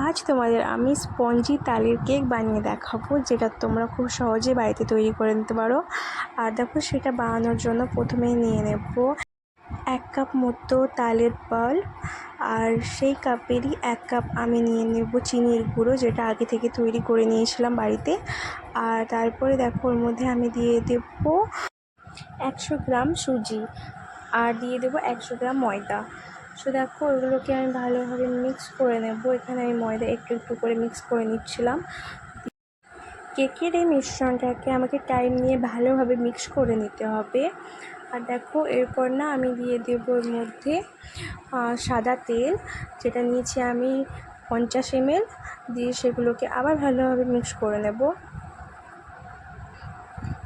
আজ তোমাদের আমি স্পঞ্জি তালের কেক বানিয়ে দেখাবো, যেটা তোমরা খুব সহজে বাড়িতে তৈরি করে নিতে পারো। আর দেখো, সেটা বানানোর জন্য প্রথমে নিয়ে নেব 1 কাপ মতো তালের পাল্প, আর সেই কাপেরই 1 কাপ আমি নিয়ে নেব চিনির গুঁড়ো, যেটা আগে থেকে তৈরি করে নিয়েছিলাম বাড়িতে। আর তারপরে দেখো, ওর মধ্যে আমি দিয়ে দেব 100 গ্রাম সুজি, আর দিয়ে দেবো 100 গ্রাম ময়দা। সো দেখো, ওগুলোকে আমি ভালোভাবে মিক্স করে নেব। এখানে আমি ময়দা একটু একটু করে মিক্স করে নিচ্ছিলাম। কেকের এই মিশ্রণটাকে আমাকে টাইম নিয়ে ভালোভাবে মিক্স করে নিতে হবে। আর দেখো, এরপর না আমি দিয়ে দেবো এর মধ্যে সাদা তেল, যেটা নিয়েছি আমি 50 ml, দিয়ে সেগুলোকে আবার ভালোভাবে মিক্স করে নেব।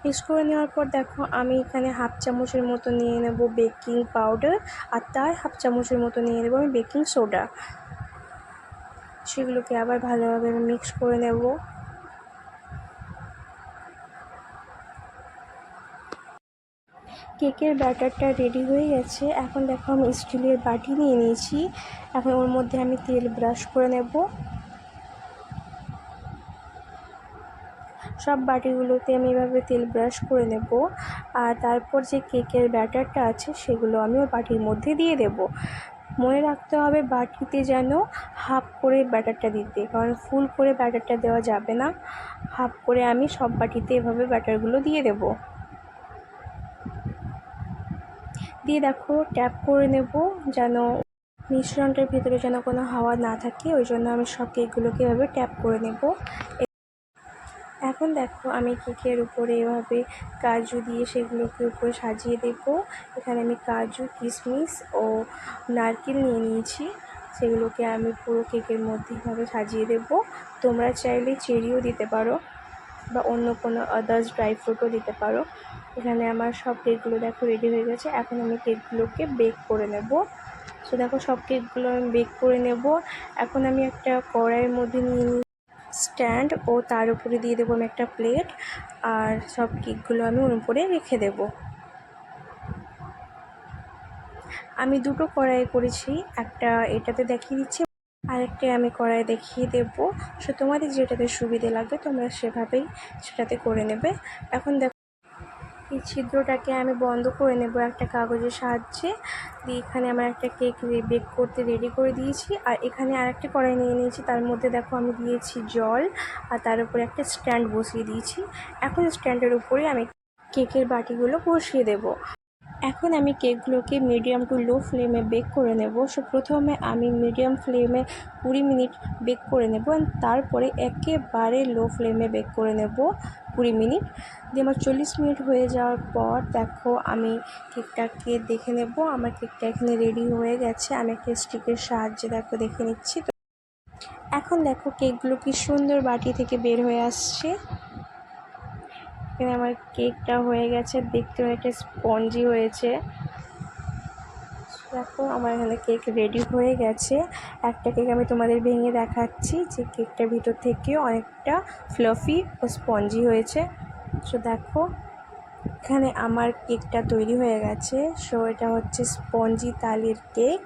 মিক্স করে নেওয়ার পর দেখো, আমি এখানে 1/2 চামচের মতো নিয়ে নেব বেকিং পাউডার, আর তার 1/2 চামচের মতো নিয়ে নেব আমি বেকিং সোডা। সেগুলোকে আবার ভালোভাবে আমি মিক্স করে নেব। কেকের ব্যাটারটা রেডি হয়ে গেছে। এখন দেখো, আমি স্টিলের বাটি নিয়ে নিয়েছি। এখন ওর মধ্যে আমি তেল ব্রাশ করে নেব। সব বাটিগুলোতে আমি এভাবে তেল ব্রাশ করে নেব। আর তারপর যে কেকের ব্যাটারটা আছে সেগুলো আমি ওই বাটির মধ্যে দিয়ে দেব। মনে রাখতে হবে বাটিতে যেন হাফ করে ব্যাটারটা দিতে, কারণ ফুল করে ব্যাটারটা দেওয়া যাবে না। হাফ করে আমি সব বাটিতে এভাবে ব্যাটারগুলো দিয়ে দেব। দিয়ে দেখো, ট্যাপ করে নেব যেন মিশ্রণটার ভিতরে যেন কোনো হাওয়া না থাকে। ওই জন্য আমি সব কেকগুলোকে এভাবে ট্যাপ করে নেব। এখন দেখো, আমি কেকের উপরে এভাবে কাজু দিয়ে সেগুলোকে উপরে সাজিয়ে দেব। এখানে আমি কাজু, কিশমিশ ও নারকেল নিয়ে নিয়েছি। সেগুলোকে আমি পুরো কেকের মধ্যে এভাবে সাজিয়ে দেব। তোমরা চাইলে চেরিও দিতে পারো বা অন্য কোনো আদার্স ড্রাই ফ্রুটও দিতে পারো। এখানে আমার সব কেকগুলো দেখো রেডি হয়ে গেছে। এখন আমি কেকগুলোকে বেক করে নেব। সো দেখো, সব কেকগুলো আমি বেক করে নেব। এখন আমি একটা কড়াইয়ের মধ্যে নিয়ে নিই স্ট্যান্ড, ও তার উপরে দিয়ে দেবো আমি একটা প্লেট, আর সব কেকগুলো আমি ওর উপরে রেখে দেব। আমি দুটো কড়াই করেছি, একটা এটাতে দেখিয়ে দিচ্ছি, আরেকটা আমি কড়াই দেখিয়ে দেব। সো তোমাদের যেটাতে সুবিধে লাগবে তোমরা সেভাবেই সেটাতে করে নেবে। এখন দেখো, এই ছিদ্রটাকে আমি বন্ধ করে নেব একটা কাগজের সাহায্যে। দিয়ে এখানে আমার একটা কেক বেক করতে রেডি করে দিয়েছি। আর এখানে আরেকটা কড়াই নিয়ে নিয়েছি, তার মধ্যে দেখো আমি দিয়েছি জল, আর তার উপরে একটা স্ট্যান্ড বসিয়ে দিয়েছি। এখন স্ট্যান্ডের উপরে আমি কেকের বাটিগুলো বসিয়ে দেব। এখন আমি কেকগুলোকে মিডিয়াম টু লো ফ্লেমে বেক করে নেব। সো প্রথমে আমি মিডিয়াম ফ্লেমে 20 মিনিট বেক করে নেব, তারপরে একেবারে লো ফ্লেমে বেক করে নেব 20 মিনিট। দিয়ে আমার 40 মিনিট হয়ে যাওয়ার পর দেখো, আমি কেকটাকে দেখে নেব। আমার কেকটা এখানে রেডি হয়ে গেছে। আমি একটা স্টিকের সাহায্যে দেখো দেখে নিচ্ছি। তো এখন দেখো, কেকগুলো কি সুন্দর বাটি থেকে বের হয়ে আসছে। এখানে আমার কেকটা হয়ে গেছে, দেখতে অনেকটা স্পঞ্জি হয়েছে। দেখো, আমার এখানে কেক রেডি হয়ে গেছে। একটা কেক আমি তোমাদের ভেঙে দেখাচ্ছি, যে কেকটার ভিতর থেকেও অনেকটা ফ্লাফি ও স্পঞ্জি হয়েছে। সো দেখো, এখানে আমার কেকটা তৈরি হয়ে গেছে। সো এটা হচ্ছে স্পঞ্জি তালের কেক।